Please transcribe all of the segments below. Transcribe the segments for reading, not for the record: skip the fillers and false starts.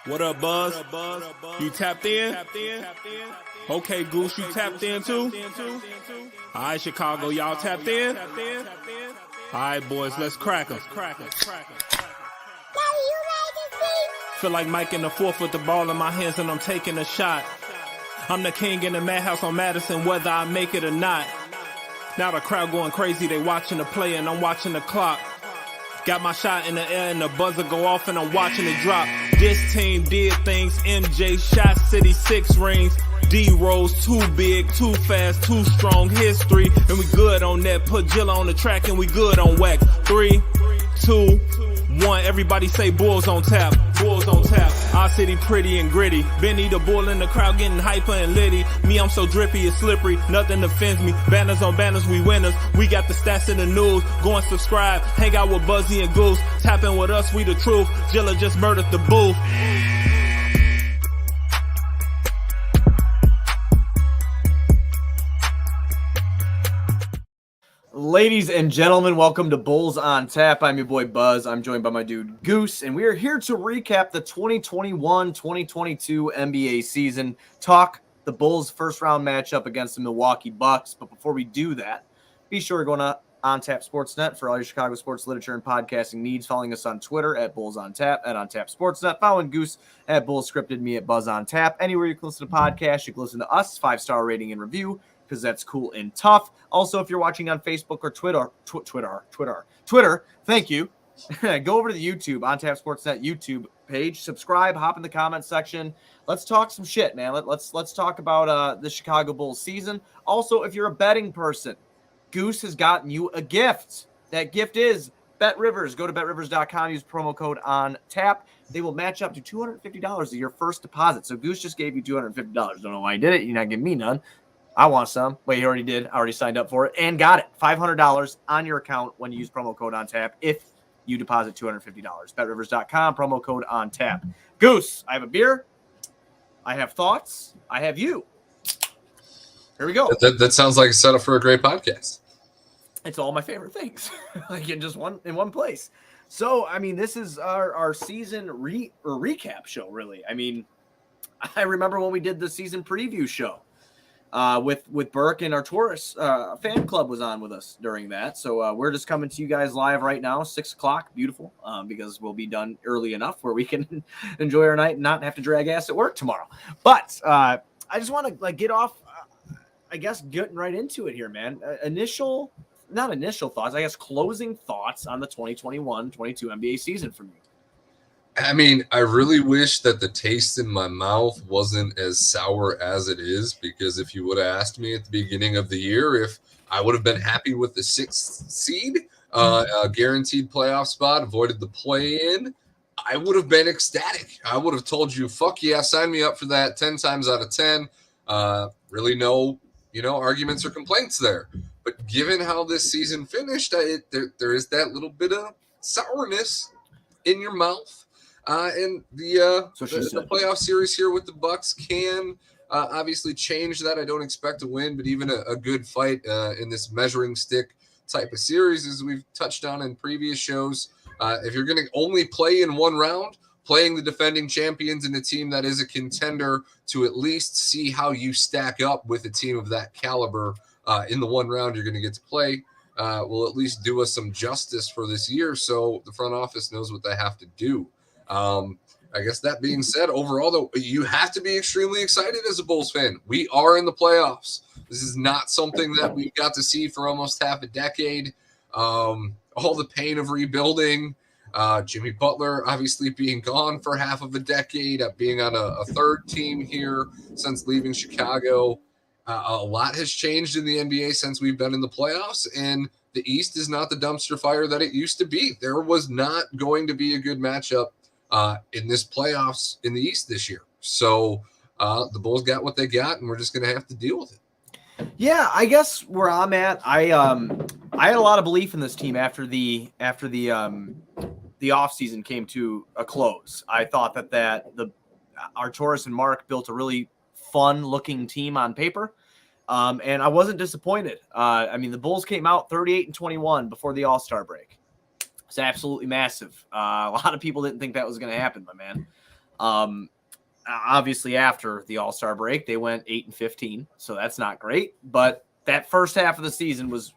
What up, Buzz? You tapped in? Okay, Goose, you tapped in too? All right, Chicago, y'all tapped in? All right, boys, let's crack 'em. Feel like Mike in the fourth with the ball in my hands and I'm taking a shot. I'm the king in the madhouse on Madison, whether I make it or not. Now the crowd going crazy, they watching the play and I'm watching the clock. Got my shot in the air and the buzzer go off and I'm watching it drop. This team did things, MJ shot City 6 rings. D-Rose too big, too fast, too strong, history. And we good on that, put Jilla on the track and we good on whack. 3, 2, 1, everybody say Bulls on tap, Bulls on tap. Our city pretty and gritty, Benny the bull in the crowd getting hyper and litty. Me, I'm so drippy, it's slippery, nothing offends me. Banners on banners, we winners. We got the stats in the news, go and subscribe. Hang out with Buzzy and Goose, tapping with us, we the truth. Jilla just murdered the booth. Ladies and gentlemen, welcome to Bulls on Tap. I'm your boy Buzz. I'm joined by my dude Goose, and we are here to recap the 2021-2022 NBA season, talk the Bulls' first-round matchup against the Milwaukee Bucks. But before we do that, be sure to go to OnTap Sportsnet for all your Chicago sports literature and podcasting needs. Following us on Twitter at BullsOnTap, at OnTap Sportsnet. Following Goose at Bulls Scripted, me at BuzzOnTap. Anywhere you can listen to podcasts, you can listen to us, 5-star rating and review, because that's cool and tough. Also, if you're watching on Facebook or Twitter, thank you. Go over to the YouTube, OnTap Sportsnet YouTube page, subscribe, hop in the comment section. Let's talk some shit, man. Let's talk about the Chicago Bulls season. Also, if you're a betting person, Goose has gotten you a gift. That gift is Bet Rivers. Go to betrivers.com, use promo code ONTAP. They will match up to $250 of your first deposit. So Goose just gave you $250. Don't know why he did it. You're not giving me none. I want some. Wait, he already did. I already signed up for it and got it. $500 on your account when you use promo code ONTAP if you deposit $250. BetRivers.com, promo code ONTAP. Goose, I have a beer. I have thoughts. I have you. Here we go. That sounds like a setup for a great podcast. It's all my favorite things. Like in one place. So, I mean, this is our season recap show, really. I mean, I remember when we did the season preview show. With Burke and our Taurus fan club was on with us during that. So we're just coming to you guys live right now, 6 o'clock. Beautiful, because we'll be done early enough where we can enjoy our night and not have to drag ass at work tomorrow. But I just want to get off, I guess, getting right into it here, man. Not initial thoughts, I guess closing thoughts on the 2021-22 NBA season from you. I mean, I really wish that the taste in my mouth wasn't as sour as it is, because if you would have asked me at the beginning of the year if I would have been happy with the 6th seed, a guaranteed playoff spot, avoided the play-in, I would have been ecstatic. I would have told you, fuck yeah, sign me up for that 10 times out of 10. Really no, arguments or complaints there. But given how this season finished, there is that little bit of sourness in your mouth. And the playoff series here with the Bucks can obviously change that. I don't expect a win, but even a good fight in this measuring stick type of series, as we've touched on in previous shows. If you're going to only play in one round, playing the defending champions and a team that is a contender to at least see how you stack up with a team of that caliber in the one round you're going to get to play will at least do us some justice for this year, so the front office knows what they have to do. I guess that being said, overall, though, you have to be extremely excited as a Bulls fan. We are in the playoffs. This is not something that we got to see for almost half a decade. All the pain of rebuilding, Jimmy Butler obviously being gone for half of a decade, being on a third team here since leaving Chicago. A lot has changed in the NBA since we've been in the playoffs, and the East is not the dumpster fire that it used to be. There was not going to be a good matchup in this playoffs in the East this year. So the Bulls got what they got, and we're just going to have to deal with it. Yeah, I guess where I'm at, I had a lot of belief in this team after the offseason came to a close. I thought that our Taurus and Mark built a really fun-looking team on paper, and I wasn't disappointed. I mean, the Bulls came out 38-21 before the All-Star break. It's absolutely massive. A lot of people didn't think that was going to happen, my man. Obviously, after the All-Star break, they went 8-15, so that's not great. But that first half of the season was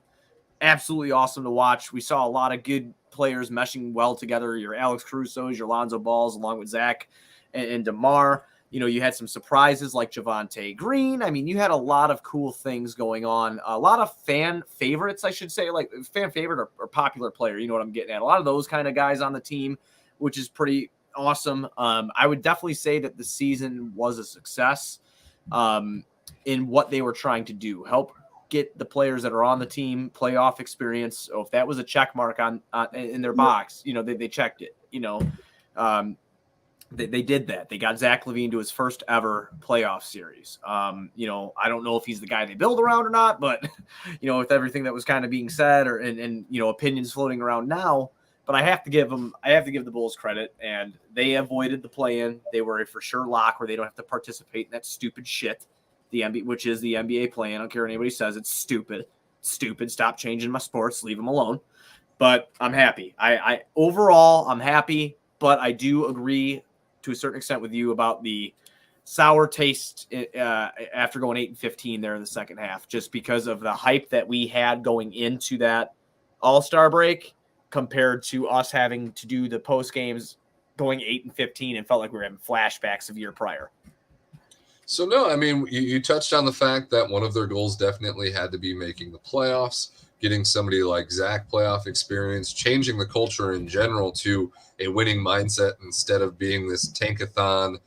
absolutely awesome to watch. We saw a lot of good players meshing well together. Your Alex Caruso's, your Lonzo Balls, along with Zach and DeMar. You know, you had some surprises like Javonte Green. I mean, you had a lot of cool things going on. A lot of fan favorites, I should say, like fan favorite or popular player. You know what I'm getting at? A lot of those kind of guys on the team, which is pretty awesome. I would definitely say that the season was a success in what they were trying to do. Help get the players that are on the team playoff experience. So if that was a check mark on in their box, you know, they checked it. You know, they did that. They got Zach LaVine to his first ever playoff series. You know, I don't know if he's the guy they build around or not, but you know, with everything that was kind of being said and you know, opinions floating around now. But I have to give the Bulls credit, and they avoided the play-in. They were a for sure lock where they don't have to participate in that stupid shit, the NBA, which is the NBA play-in. I don't care what anybody says. It's stupid. Stupid. Stop changing my sports. Leave them alone. But I'm happy. I overall, I'm happy, but I do agree to a certain extent with you about the sour taste after going 8-15 there in the second half, just because of the hype that we had going into that All-Star break, compared to us having to do the post games going 8-15 and felt like we were having flashbacks of year prior. So no, I mean, you touched on the fact that one of their goals definitely had to be making the playoffs, getting somebody like Zach playoff experience, changing the culture in general to a winning mindset instead of being this tankathon,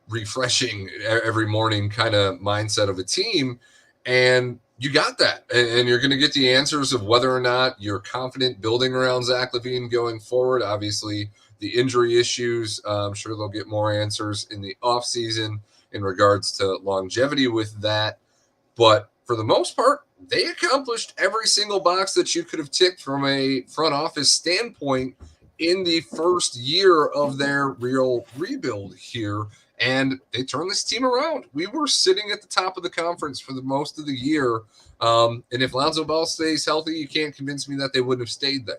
refreshing every morning kind of mindset of a team. And you got that, and you're going to get the answers of whether or not you're confident building around Zach LaVine going forward. Obviously, the injury issues, I'm sure they'll get more answers in the offseason in regards to longevity with that. But for the most part, they accomplished every single box that you could have ticked from a front office standpoint in the first year of their real rebuild here. And they turned this team around. We were sitting at the top of the conference for the most of the year. And if Lonzo Ball stays healthy, you can't convince me that they wouldn't have stayed there.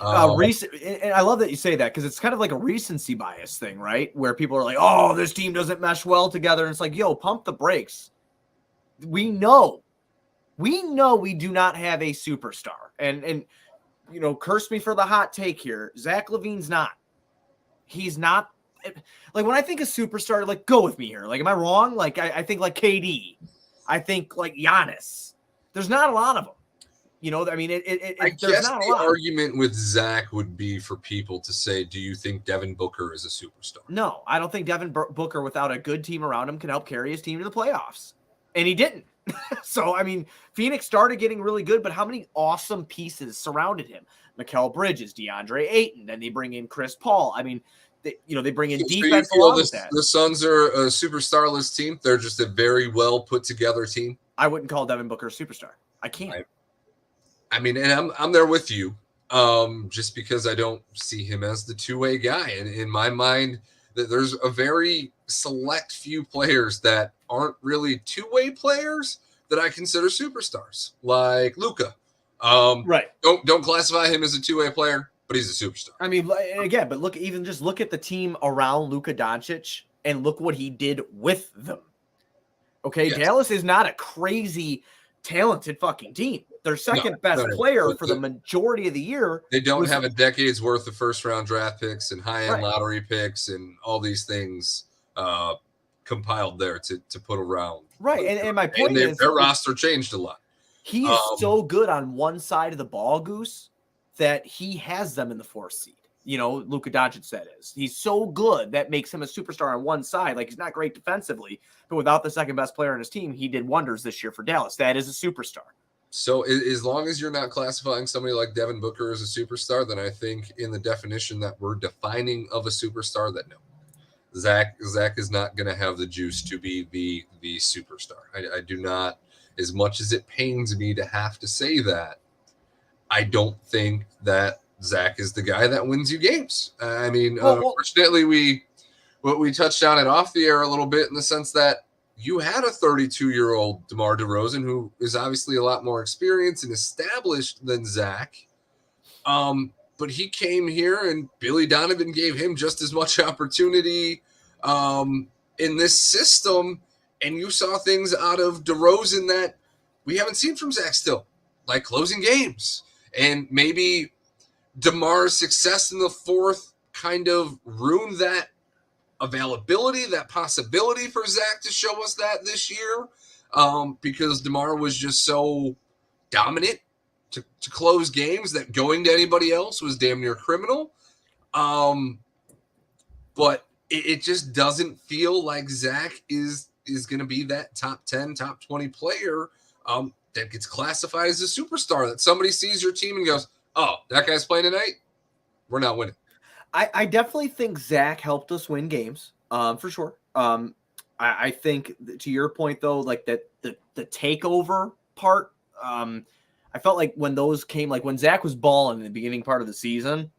And I love that you say that, because it's kind of like a recency bias thing, right? Where people are like, oh, this team doesn't mesh well together. And it's like, yo, pump the brakes. We know we do not have a superstar. And you know, curse me for the hot take here. Zach LaVine's not. He's not. Like, when I think of superstar, like, go with me here. Like, am I wrong? Like, I think like KD. I think like Giannis. There's not a lot of them. You know, I mean, I guess the argument with Zach would be for people to say, do you think Devin Booker is a superstar? No, I don't think Devin Booker, without a good team around him, can help carry his team to the playoffs. And he didn't. So, I mean, Phoenix started getting really good, but how many awesome pieces surrounded him? Mikal Bridges, DeAndre Ayton, then they bring in Chris Paul. I mean, they bring in defense along with that. The Suns are a superstarless team. They're just a very well put together team. I wouldn't call Devin Booker a superstar. I can't. I mean, and I'm there with you, just because I don't see him as the two-way guy. And in my mind, that there's a very select few players that aren't really two-way players that I consider superstars, like Luka. Right. Don't classify him as a two-way player, but he's a superstar. I mean, again, but look at the team around Luka Doncic and look what he did with them. Okay, yes. Dallas is not a crazy talented fucking team. Their second best player for the majority of the year. They don't have a decade's worth of first round draft picks and high-end lottery picks and all these things compiled there to put around. Right. And my point is their roster changed a lot. He is so good on one side of the ball, Goose, that he has them in the 4th seed. You know, Luka Doncic, that is. He's so good that makes him a superstar on one side. Like, he's not great defensively, but without the second best player on his team, he did wonders this year for Dallas. That is a superstar. So as long as you're not classifying somebody like Devin Booker as a superstar, then I think in the definition that we're defining of a superstar, that no. Zach is not going to have the juice to be the superstar. I do not, as much as it pains me to have to say that, I don't think that Zach is the guy that wins you games. I mean, unfortunately, we touched on it off the air a little bit in the sense that you had a 32-year-old Demar Derozan who is obviously a lot more experienced and established than Zach. But but he came here and Billy Donovan gave him just as much opportunity in this system. And you saw things out of DeRozan that we haven't seen from Zach still, like closing games. And maybe DeMar's success in the fourth kind of ruined that availability, that possibility for Zach to show us that this year, because DeMar was just so dominant to close games that going to anybody else was damn near criminal. But it just doesn't feel like Zach is going to be that top 10, top 20 player that gets classified as a superstar, that somebody sees your team and goes, oh, that guy's playing tonight, we're not winning. I definitely think Zach helped us win games, for sure. I think to your point though, like that the takeover part, I felt like when those came, like when Zach was balling in the beginning part of the season,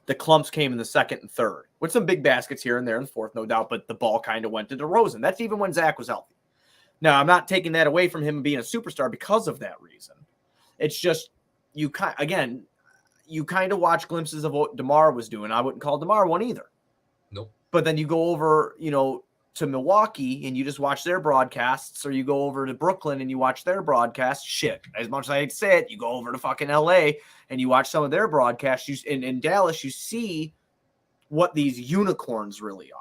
the clumps came in the second and third with some big baskets here and there in the fourth, no doubt, but the ball kind of went to DeRozan. That's even when Zach was healthy. Now, I'm not taking that away from him being a superstar because of that reason. It's just, you kind of watch glimpses of what DeMar was doing. I wouldn't call DeMar one either. Nope. But then you go over, to Milwaukee and you just watch their broadcasts, or you go over to Brooklyn and you watch their broadcasts. Shit, as much as I hate to say it, you go over to fucking LA and you watch some of their broadcasts. In Dallas, you see what these unicorns really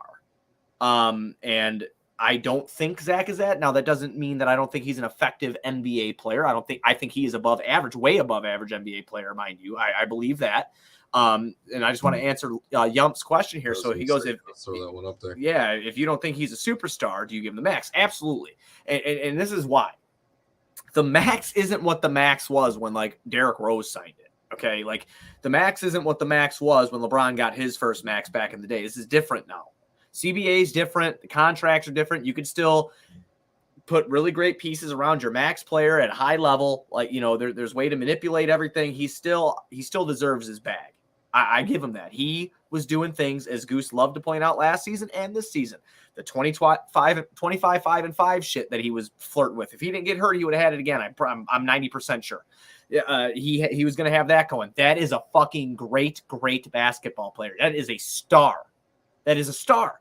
are. And I don't think Zach is that. Now, that doesn't mean that I don't think he's an effective NBA player. I think he is above average, way above average NBA player, mind you. I believe that. And I just want to answer Yump's question here. So he goes, throw that one up there. Yeah, if you don't think he's a superstar, do you give him the max? Absolutely. And this is why. The max isn't what the max was when, like, Derrick Rose signed it. Okay, like, the max isn't what the max was when LeBron got his first max back in the day. This is different now. CBA is different. The contracts are different. You could still put really great pieces around your max player at high level. Like, there's way to manipulate everything. He still deserves his bag. I give him that. He was doing things, as Goose loved to point out last season and this season, the 25, 5 and 5 shit that he was flirting with. If he didn't get hurt, he would have had it again. I'm 90% sure. He was going to have that going. That is a fucking great basketball player. That is a star. That is a star.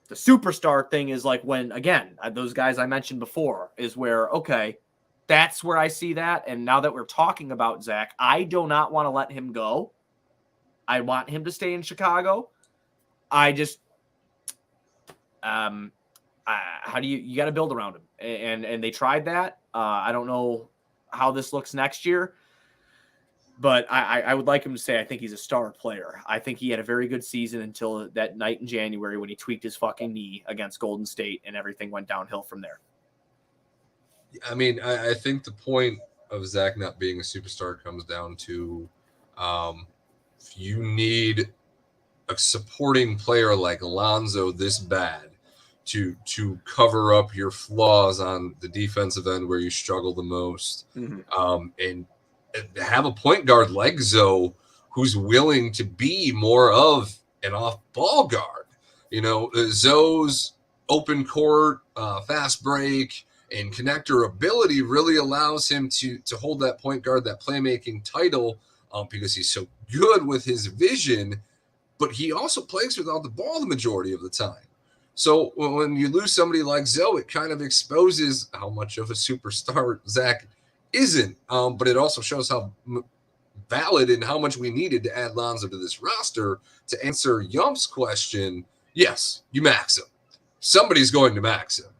The superstar thing is like when, again, those guys I mentioned before is where, okay, that's where I see that. And now that we're talking about Zach, I do not want to let him go. I want him to stay in Chicago. I just, how do you got to build around him. And they tried that. I don't know how this looks next year, but I would like him to say, I think he's a star player. I think he had a very good season until that night in January when he tweaked his fucking knee against Golden State and everything went downhill from there. I mean, I think the point of Zach not being a superstar comes down to if you need a supporting player like Lonzo this bad to cover up your flaws on the defensive end where you struggle the most, and have a point guard like Zoe who's willing to be more of an off-ball guard. Zoe's open court, fast break, and connector ability really allows him to hold that point guard, that playmaking title, because he's so good with his vision, but he also plays without the ball the majority of the time. So when you lose somebody like Zoe, it kind of exposes how much of a superstar Zach isn't, but it also shows how valid and how much we needed to add Lonzo to this roster. To answer Yump's question, yes, you max him. Somebody's going to max him.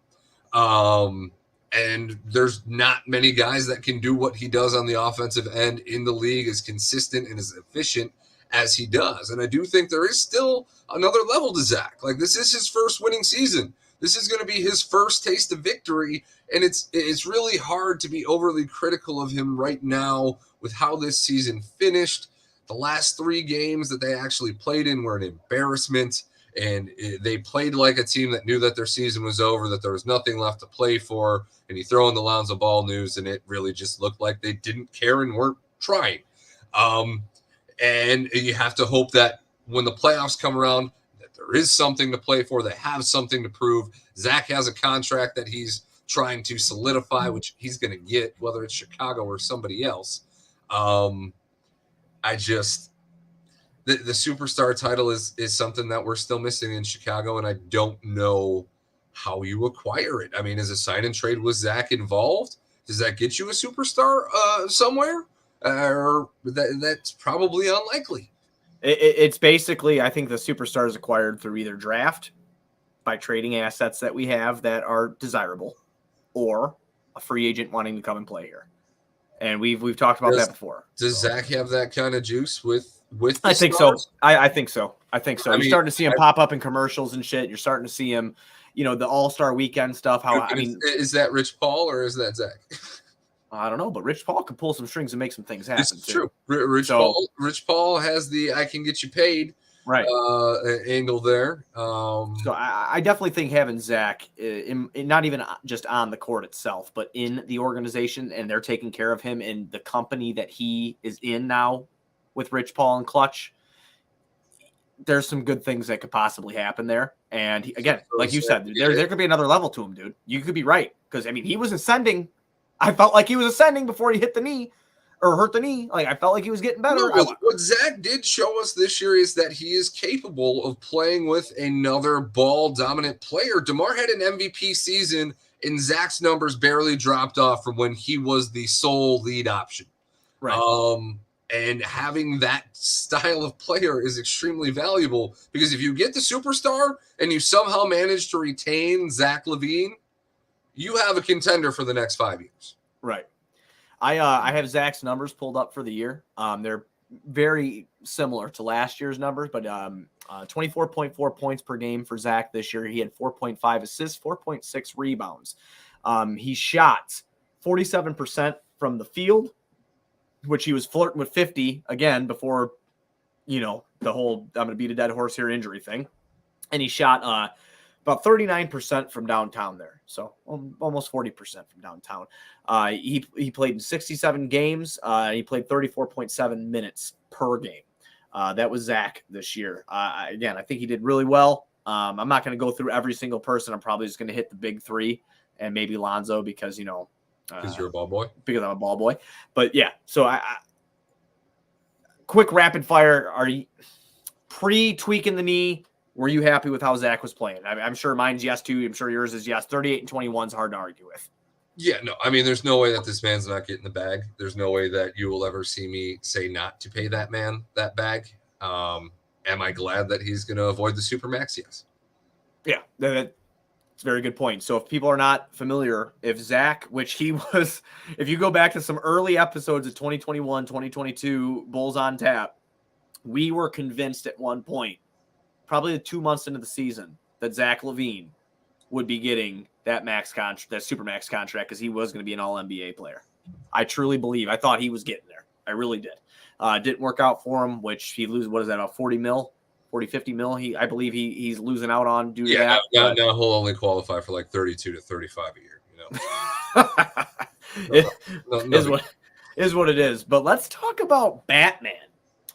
And there's not many guys that can do what he does on the offensive end in the league as consistent and as efficient as he does. And I do think there is still another level to Zach. Like, this is his first winning season. This is going to be his first taste of victory. And it's really hard to be overly critical of him right now with how this season finished. The last 3 games that they actually played in were an embarrassment. And they played like a team that knew that their season was over, that there was nothing left to play for. And you throw in the Lonzo Ball news, and it really just looked like they didn't care and weren't trying. And you have to hope that when the playoffs come around, that there is something to play for. They have something to prove. Zach has a contract that he's trying to solidify, which he's going to get, whether it's Chicago or somebody else. I just the superstar title is something that we're still missing in Chicago, and I don't know how you acquire it. I mean, is a sign and trade with Zach involved? Does that get you a superstar somewhere? Or that's probably unlikely. It's basically, I think the superstar is acquired through either draft, by trading assets that we have that are desirable, or a free agent wanting to come and play here. And we've talked about that before. Does Zach have that kind of juice with the I think stars? so. I think so. I think so. I You're mean, starting to see him pop up in commercials and shit. You're starting to see him, the All-Star Weekend stuff. Is that Rich Paul or is that Zach? I don't know, but Rich Paul could pull some strings and make some things happen. This is true. Rich Paul has the "I can get you paid" angle there. So I definitely think having Zach, not even just on the court itself, but in the organization, and they're taking care of him in the company that he is in now with Rich Paul and Clutch, there's some good things that could possibly happen there. And again, like you said, there could be another level to him, dude. You could be right. Because, I mean, he was ascending. I felt like he was ascending before he hit the knee or hurt the knee. Like, I felt like he was getting better. No, what Zach did show us this year is that he is capable of playing with another ball-dominant player. Demar had an MVP season, and Zach's numbers barely dropped off from when he was the sole lead option. Right. And having that style of player is extremely valuable because if you get the superstar and you somehow manage to retain Zach LaVine, you have a contender for the next 5 years. Right. I have Zach's numbers pulled up for the year. They're very similar to last year's numbers, but 24.4 points per game for Zach this year. He had 4.5 assists, 4.6 rebounds. He shot 47% from the field, which he was flirting with 50 again before, the whole I'm going to beat a dead horse here injury thing. And he shot about 39% from downtown there. So almost 40% from downtown. He played in 67 games. He played 34.7 minutes per game. That was Zach this year. Again, I think he did really well. I'm not going to go through every single person. I'm probably just going to hit the big three and maybe Lonzo because, because you're a ball boy? Because I'm a ball boy. But yeah, so I quick rapid fire. Are you pre-tweaking the knee? Were you happy with how Zach was playing? I'm sure mine's yes too. I'm sure yours is yes. 38 and 21 is hard to argue with. Yeah, no. I mean, there's no way that this man's not getting the bag. There's no way that you will ever see me say not to pay that man that bag. Am I glad that he's going to avoid the Supermax? Yes. Yeah, that's a very good point. So if people are not familiar, if Zach, which he was, if you go back to some early episodes of 2021, 2022, Bulls on Tap, we were convinced at one point, probably 2 months into the season, that Zach LaVine would be getting that max contract, that super max contract, because he was going to be an all NBA player. I truly believe. I thought he was getting there. I really did. Didn't work out for him, which he loses, what is that, 50 mil? I believe he's losing out on due to that. Now he'll only qualify for like 32 to 35 a year, Is what it is. But let's talk about Batman.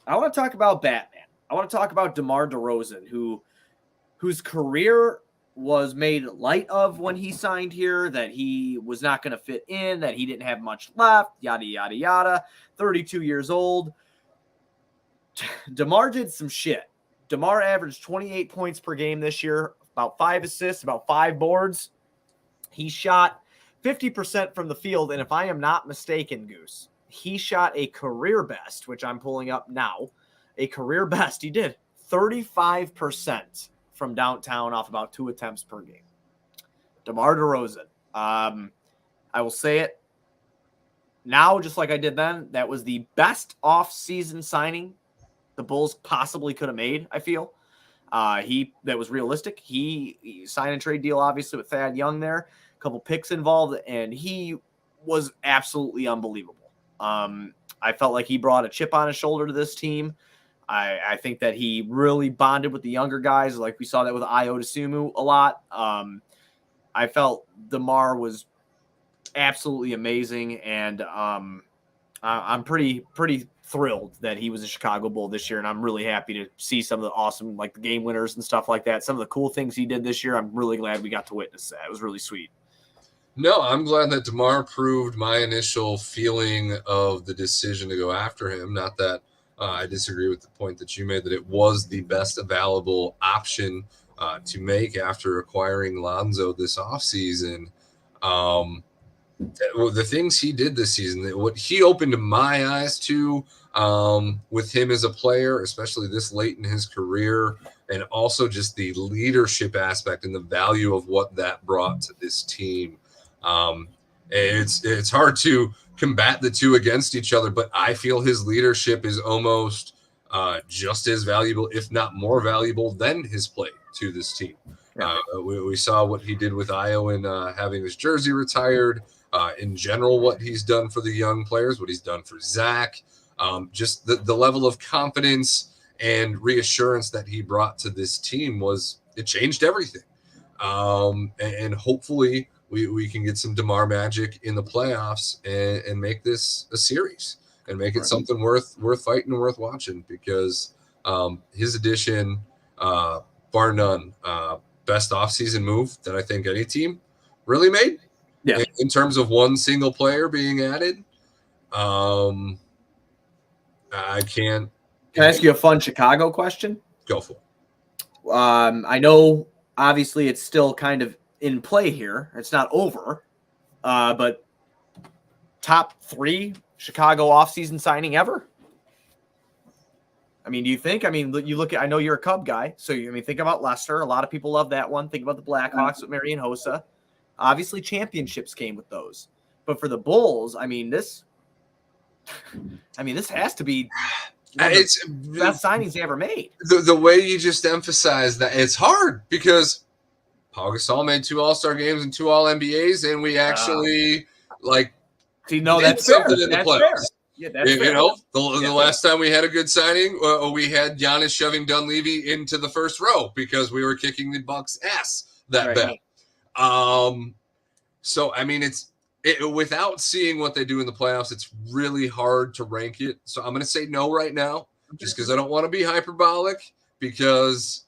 I want to talk about Batman. I want to talk about Demar Derozan, whose career was made light of when he signed here, that he was not going to fit in, that he didn't have much left, yada, yada, yada. 32 years old. Demar did some shit. Demar averaged 28 points per game this year, about 5 assists, about 5 boards. He shot 50% from the field, and if I am not mistaken, Goose, he shot a career best, which I'm pulling up now. A career best. He did 35% from downtown off about 2 attempts per game. Demar Derozan. I will say it now, just like I did then. That was the best off-season signing the Bulls possibly could have made, I feel. That was realistic. He signed a trade deal, obviously, with Thad Young there. A couple picks involved, and he was absolutely unbelievable. I felt like he brought a chip on his shoulder to this team. I think that he really bonded with the younger guys, like we saw that with Ayo Dosunmu a lot. I felt DeMar was absolutely amazing, and I'm pretty thrilled that he was a Chicago Bull this year, and I'm really happy to see some of the awesome, like the game winners and stuff like that. Some of the cool things he did this year, I'm really glad we got to witness that. It was really sweet. No, I'm glad that DeMar proved my initial feeling of the decision to go after him. Not that I disagree with the point that you made that it was the best available option to make after acquiring Lonzo this offseason. The things he did this season, what he opened my eyes to with him as a player, especially this late in his career, and also just the leadership aspect and the value of what that brought to this team. It's hard to combat the two against each other, but I feel his leadership is almost just as valuable, if not more valuable, than his play to this team. Yeah. We saw what he did with Io in having his jersey retired. In general, what he's done for the young players, what he's done for Zach, just the level of confidence and reassurance that he brought to this team it changed everything. And hopefully we can get some DeMar magic in the playoffs and make this a series and make it something worth fighting and worth watching, because his addition, bar none, best offseason move that I think any team really made. Yeah. In terms of one single player being added, I can't. Can I ask you a fun Chicago question? Go for it. I know, obviously, it's still kind of in play here. It's not over, but top 3 Chicago offseason signing ever? I mean, do you think? I mean, you look at. I know you're a Cub guy, so think about Lester. A lot of people love that one. Think about the Blackhawks with Marian Hossa. Obviously, championships came with those, but for the Bulls, this has to be it's the best signings they ever made. The way you just emphasized that, it's hard because Paul Gasol made 2 All-Star games and 2 All-NBAs, and we actually that's something fair. in the That's playoffs. fair. Yeah, that's fair. The last time we had a good signing, we had Giannis shoving Dunleavy into the first row because we were kicking the Bucks' ass that bad. So it's without seeing what they do in the playoffs, it's really hard to rank it. So I'm going to say no right now, just because I don't want to be hyperbolic, because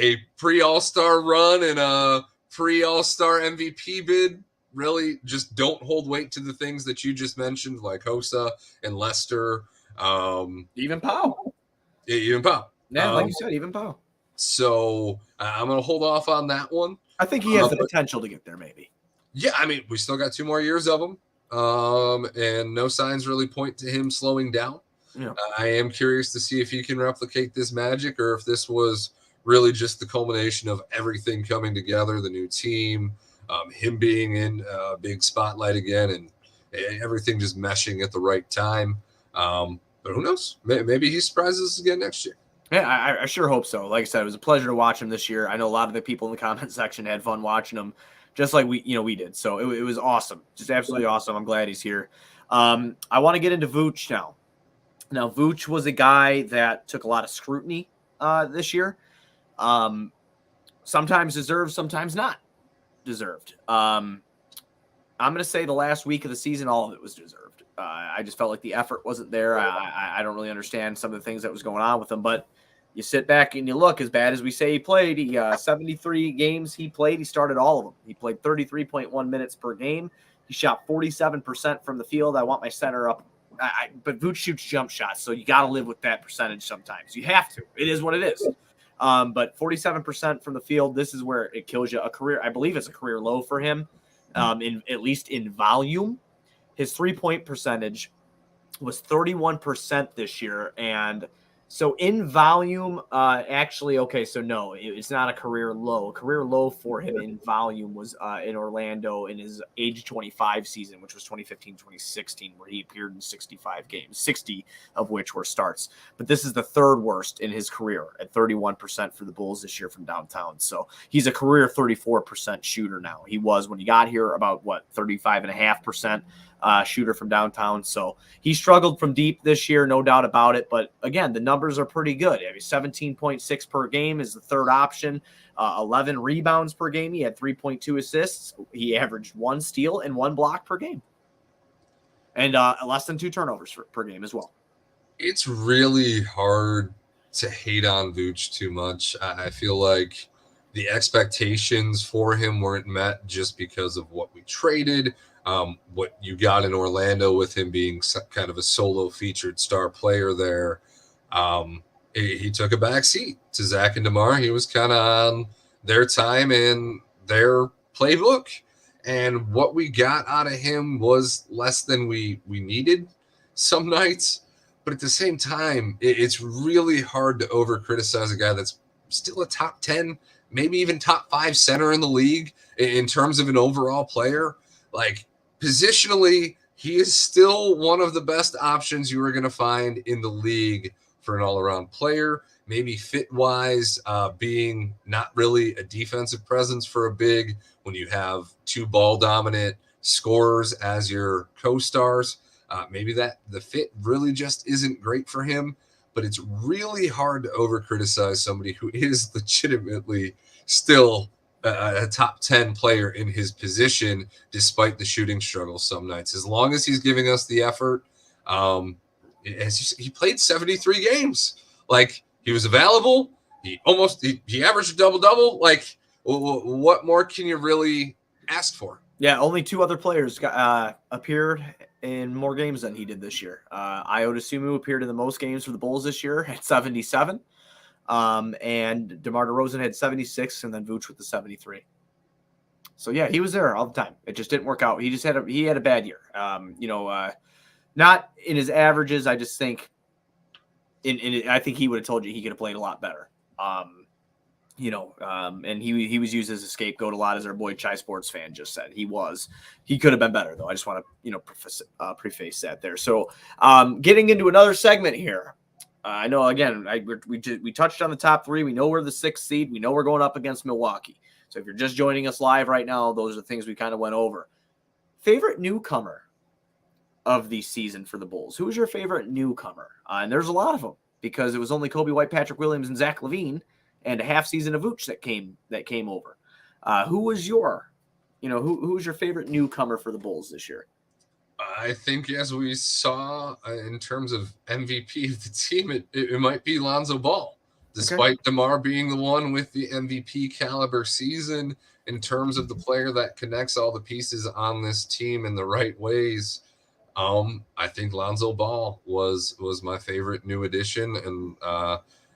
a pre-All-Star run and a pre-All-Star MVP bid really just don't hold weight to the things that you just mentioned, like Hossa and Lester. Even Powell. Even Powell. Yeah, like you said, even Powell. So I'm going to hold off on that one. I think he has the potential to get there, maybe. Yeah, we still got 2 more years of him, and no signs really point to him slowing down. Yeah. I am curious to see if he can replicate this magic, or if this was really just the culmination of everything coming together, the new team, him being in a big spotlight again, and everything just meshing at the right time. But who knows? Maybe he surprises us again next year. Yeah, I sure hope so. Like I said, it was a pleasure to watch him this year. I know a lot of the people in the comment section had fun watching him, just like we did. So it was awesome, just absolutely awesome. I'm glad he's here. I want to get into Vooch now. Now, Vooch was a guy that took a lot of scrutiny this year. Sometimes deserved, sometimes not deserved. I'm going to say the last week of the season, all of it was deserved. I just felt like the effort wasn't there. I don't really understand some of the things that was going on with him, but you sit back and you look, as bad as we say he played, 73 games he played, he started all of them. He played 33.1 minutes per game. He shot 47% from the field. I want my center up. But Vooch shoots jump shots, so you got to live with that percentage sometimes. You have to. It is what it is. But 47% from the field, this is where it kills you. A career, I believe it's a career low for him, at least in volume. His three-point percentage was 31% this year, and so in volume, actually, okay, so no, it's not a career low. A career low for him in volume was in Orlando in his age 25 season, which was 2015-2016, where he appeared in 65 games, 60 of which were starts. But this is the 3rd worst in his career at 31% for the Bulls this year from downtown. So he's a career 34% shooter now. He was, when he got here, about, 35.5% shooter from downtown. So he struggled from deep this year, no doubt about it. But again, the numbers are pretty good. 17.6 per game is the 3rd option. 11 rebounds per game. He had 3.2 assists. He averaged 1 steal and 1 block per game. And less than 2 turnovers per game as well. It's really hard to hate on Vooch too much. I feel like the expectations for him weren't met just because of what we traded. What you got in Orlando with him being kind of a solo featured star player there, he took a back seat to Zach and Demar. He was kind of on their time and their playbook. And what we got out of him was less than we needed some nights. But at the same time, it's really hard to over criticize a guy that's still a top 10, maybe even top 5 center in the league in terms of an overall player. Like, positionally, he is still one of the best options you are going to find in the league for an all-around player. Maybe fit-wise, being not really a defensive presence for a big when you have 2 ball-dominant scorers as your co-stars. Maybe that the fit really just isn't great for him, but it's really hard to over-criticize somebody who is legitimately still a top 10 player in his position, despite the shooting struggles some nights. As long as he's giving us the effort, he played 73 games. Like, he was available. He averaged a double-double. Like, what more can you really ask for? Yeah, only 2 other players appeared in more games than he did this year. Ayo Dosunmu appeared in the most games for the Bulls this year at 77. And Demar Derozan had 76, and then Vooch with the 73. So yeah, he was there all the time. It just didn't work out. He had a bad year. Not in his averages. I just think I think he would have told you he could have played a lot better. And he was used as a scapegoat a lot, as our boy Chai Sports fan just said. He could have been better though. I just want to preface that there. So getting into another segment here. I know, again, we touched on the top 3. We know we're the 6th seed. We know we're going up against Milwaukee. So if you're just joining us live right now, those are the things we kind of went over. Favorite newcomer of the season for the Bulls? Who was your favorite newcomer? And there's a lot of them, because it was only Kobe White, Patrick Williams, and Zach LaVine, and a half season of Vooch that came over. Who was your favorite newcomer for the Bulls this year? I think, as we saw in terms of MVP of the team, it might be Lonzo Ball, despite DeMar being the one with the MVP caliber season in terms of the player that connects all the pieces on this team in the right ways. I think Lonzo Ball was my favorite new addition, and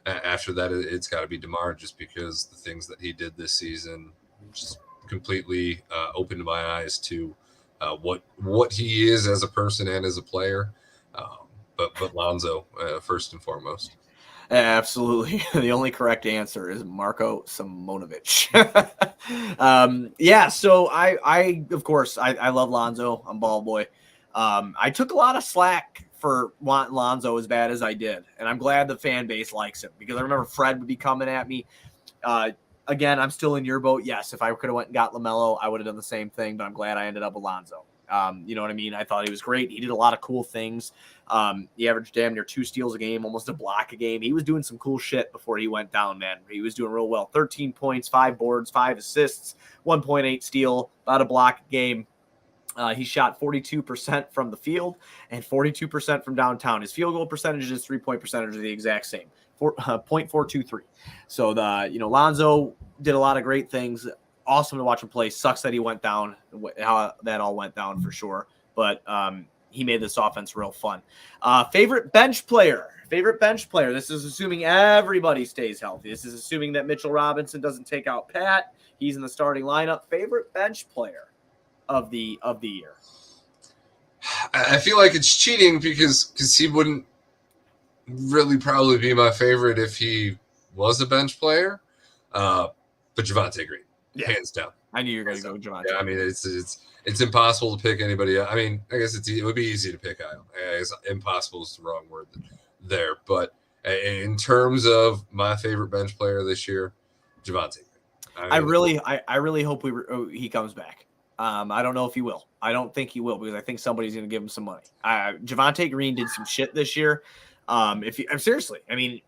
after that, it's got to be DeMar, just because the things that he did this season just completely opened my eyes to what he is as a person and as a player. But Lonzo, first and foremost. Absolutely. The only correct answer is Marko Simonovic. So I of course, I love Lonzo. I'm ball boy. I took a lot of slack for wanting Lonzo as bad as I did, and I'm glad the fan base likes him, because I remember Fred would be coming at me. Again, I'm still in your boat. Yes, if I could have went and got LaMelo, I would have done the same thing, but I'm glad I ended up with Lonzo. You know what I mean? I thought he was great. He did a lot of cool things. He averaged damn near 2 steals a game, almost a block a game. He was doing some cool shit before he went down, man. He was doing real well. 13 points, 5 boards, 5 assists, 1.8 steal, about a block a game. He shot 42% from the field and 42% from downtown. His field goal percentage and his 3-point percentage are the exact same, 0.423. So Lonzo did a lot of great things. Awesome to watch him play. Sucks that he went down, how that all went down for sure. But he made this offense real fun. Favorite bench player. This is assuming everybody stays healthy. This is assuming that Mitchell Robinson doesn't take out Pat. He's in the starting lineup. Favorite bench player of the year. I feel like it's cheating because he wouldn't really probably be my favorite if he was a bench player. But Javonte Green, hands down. I knew you were going to go Javonte. Yeah, I mean, it's impossible to pick anybody. I mean, I guess it would be easy to pick Ayo. I guess impossible is the wrong word there. But in terms of my favorite bench player this year, Javonte Green. I really hope he comes back. I don't know if he will. I don't think he will, because I think somebody's going to give him some money. Javonte Green did some shit this year. Seriously, I mean,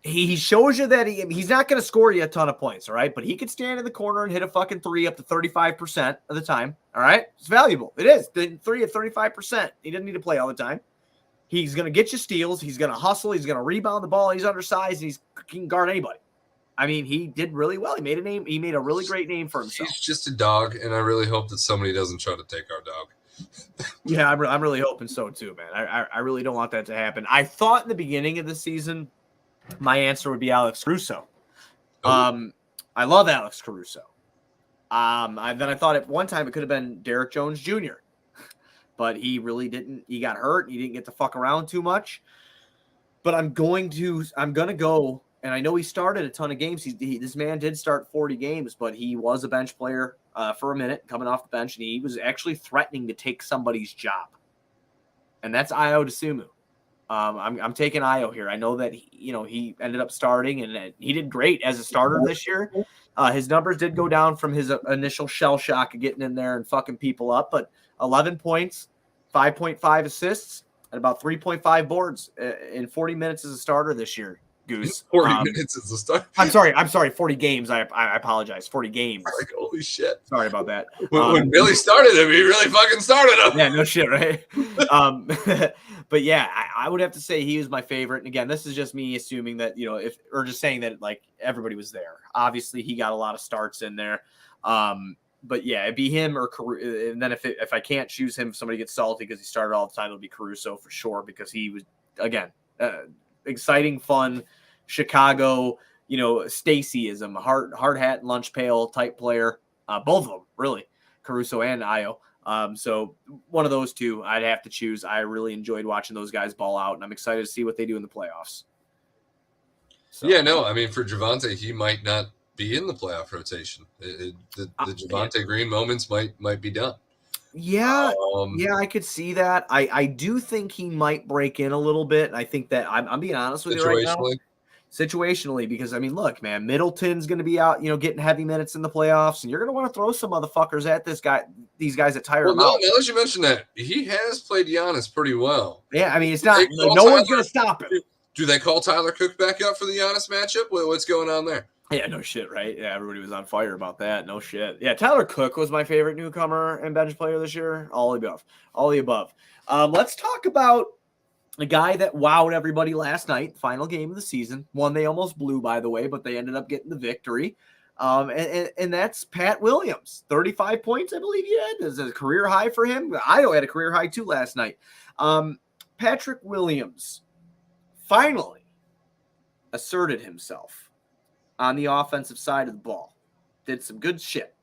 he shows you that he's not going to score you a ton of points, all right? But he could stand in the corner and hit a fucking 3 up to 35% of the time, all right? It's valuable. It is. The 3 at 35%. He doesn't need to play all the time. He's going to get you steals. He's going to hustle. He's going to rebound the ball. He's undersized, and he can guard anybody. I mean, he did really well. He made a name. He made a really great name for himself. He's just a dog, and I really hope that somebody doesn't try to take our dog. Yeah, I'm really hoping so too, man. I really don't want that to happen. I thought in the beginning of the season, my answer would be Alex Caruso. I love Alex Caruso. Then I thought at one time it could have been Derek Jones Jr., but he really didn't. He got hurt. He didn't get to fuck around too much. But I'm gonna go. And I know he started a ton of games. This man did start 40 games, but he was a bench player for a minute, coming off the bench, and he was actually threatening to take somebody's job. And that's Ayo Dosunmu. I'm taking Ayo here. I know that he ended up starting, and he did great as a starter this year. His numbers did go down from his initial shell shock of getting in there and fucking people up, but 11 points, 5.5 assists, and about 3.5 boards in 40 minutes as a starter this year. Goose. 40 minutes as a start. I'm sorry. 40 games. I apologize. 40 games. Like, holy shit. Sorry about that. When Billy started him, he really fucking started him. Yeah, no shit, right? But yeah, I would have to say he was my favorite. And again, this is just me assuming that, or just saying that like everybody was there. Obviously, he got a lot of starts in there. But yeah, it'd be him or Caruso. And then if I can't choose him, if somebody gets salty because he started all the time, it'll be Caruso for sure, because he was, again, exciting, fun, Chicago, Stacyism, hard hat and lunch pail type player. Both of them, really, Caruso and Ayo. So one of those two I'd have to choose. I really enjoyed watching those guys ball out, and I'm excited to see what they do in the playoffs. So, yeah, no, I mean, for Javonte, he might not be in the playoff rotation. The Javonte Green moments might be done. Yeah, I could see that. I do think he might break in a little bit. I think that I'm being honest with you right now. Situationally, because I mean, look, man, Middleton's going to be out, getting heavy minutes in the playoffs, and you're going to want to throw some motherfuckers at these guys that tire him out. Now that you mention that, he has played Giannis pretty well. Yeah, I mean, it's not no one's going to stop him. Do they call Tyler Cook back up for the Giannis matchup? What's going on there? Yeah, no shit, right? Yeah, everybody was on fire about that. No shit. Yeah, Tyler Cook was my favorite newcomer and bench player this year. All the above. Let's talk about a guy that wowed everybody last night, final game of the season. One they almost blew, by the way, but they ended up getting the victory. And that's Pat Williams. 35 points, I believe he had. This is a career high for him. Ayo had a career high too last night. Patrick Williams finally asserted himself on the offensive side of the ball. Did some good shit.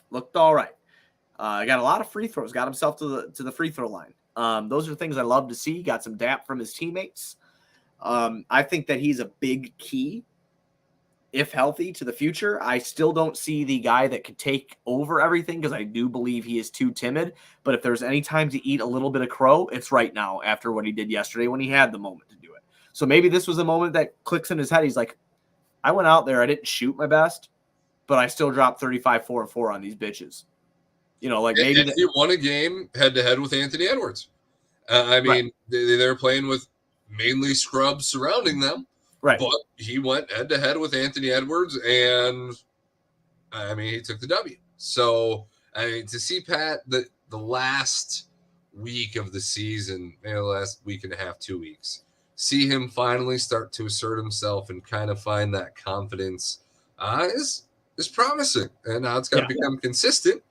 Looked all right. Got a lot of free throws. Got himself to the free throw line. Those are things I love to see. Got some dap from his teammates. I think that he's a big key, if healthy, to the future. I still don't see the guy that could take over everything, because I do believe he is too timid. But if there's any time to eat a little bit of crow, it's right now after what he did yesterday when he had the moment to do it. So maybe this was a moment that clicks in his head. He's like, I went out there, I didn't shoot my best, but I still dropped 35, 4, and 4 on these bitches. Maybe he won a game head-to-head with Anthony Edwards. I mean, right. They're playing with mainly scrubs surrounding them. Right. But he went head-to-head with Anthony Edwards, and, I mean, he took the W. So, I mean, to see Pat the last week of the season, maybe the last week and a half, 2 weeks, see him finally start to assert himself and kind of find that confidence is promising. And now it's got to become consistent.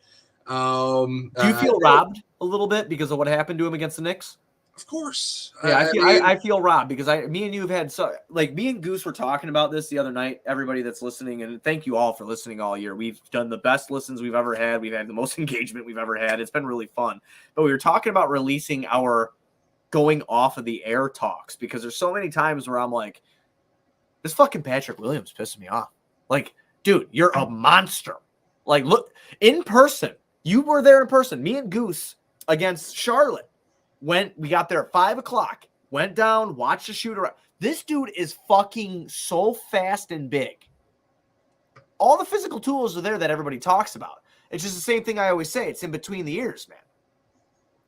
Do you feel robbed a little bit because of what happened to him against the Knicks? Of course. Yeah, I feel robbed because me and you have had me and Goose were talking about this the other night. Everybody that's listening, and thank you all for listening all year. We've done the best listens we've ever had. We've had the most engagement we've ever had. It's been really fun. But we were talking about releasing our going off of the air talks, because there's so many times where I'm like, this fucking Patrick Williams pissing me off. Like, dude, you're a monster. Like, look, in person. You were there in person. Me and Goose against Charlotte. We got there at 5:00, went down, watched the shoot around. This dude is fucking so fast and big. All the physical tools are there that everybody talks about. It's just the same thing I always say. It's in between the ears, man.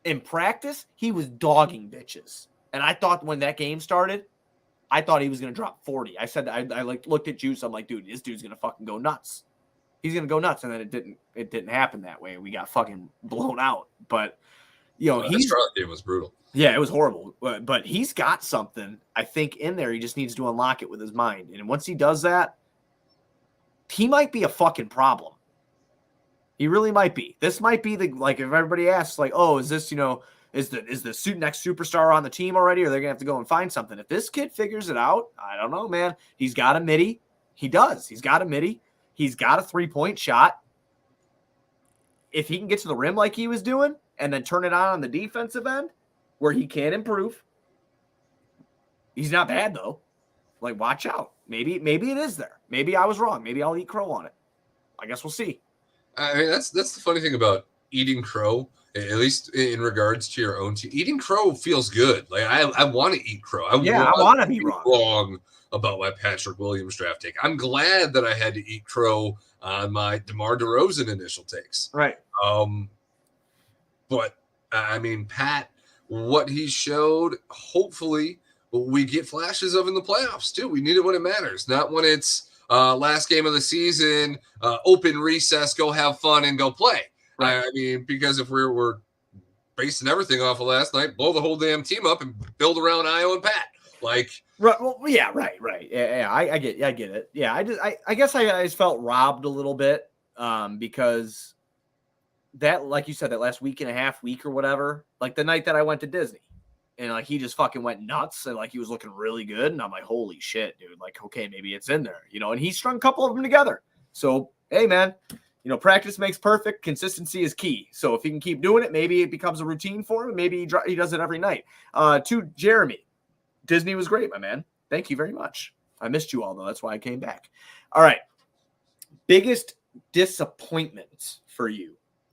In practice, he was dogging bitches. And I thought when that game started, I thought he was going to drop 40. I said, I looked at Juice. I'm like, dude, this dude's going to fucking go nuts. He's going to go nuts. And then it didn't happen that way. We got fucking blown out. But, his Charlotte game was brutal. Yeah, it was horrible. But he's got something, I think, in there. He just needs to unlock it with his mind. And once he does that, he might be a fucking problem. He really might be. This might be if everybody asks, like, oh, is this, is the next superstar on the team already, or they're gonna have to go and find something? If this kid figures it out, I don't know, man. He's got a midi. He does. He's got a midi. He's got a 3-point shot. If he can get to the rim like he was doing and then turn it on the defensive end where he can improve, he's not bad, though. Like, watch out. Maybe it is there. Maybe I was wrong. Maybe I'll eat crow on it. I guess we'll see. I mean, that's the funny thing about eating crow, at least in regards to your own team. Eating crow feels good. Like, I want to eat crow. I want to be wrong about my Patrick Williams draft take. I'm glad that I had to eat crow on my DeMar DeRozan initial takes. Right. But I mean, Pat, what he showed, hopefully we get flashes of in the playoffs too. We need it when it matters, not when it's last game of the season, open recess, go have fun and go play. Right. I mean, because if we're basing everything off of last night, blow the whole damn team up and build around Io and Pat. Like, right. Well, yeah, right. Yeah, I get it. Yeah, I guess I just felt robbed a little bit because that, like you said, that last week or whatever, like the night that I went to Disney, and like he just fucking went nuts and like he was looking really good, and I'm like, holy shit, dude. Like, okay, maybe it's in there, and he strung a couple of them together. So, hey, man, practice makes perfect. Consistency is key. So if he can keep doing it, maybe it becomes a routine for him. Maybe he does it every night. To Jeremy. Disney was great, my man. Thank you very much. I missed you all, though. That's why I came back. All right. Biggest disappointment for you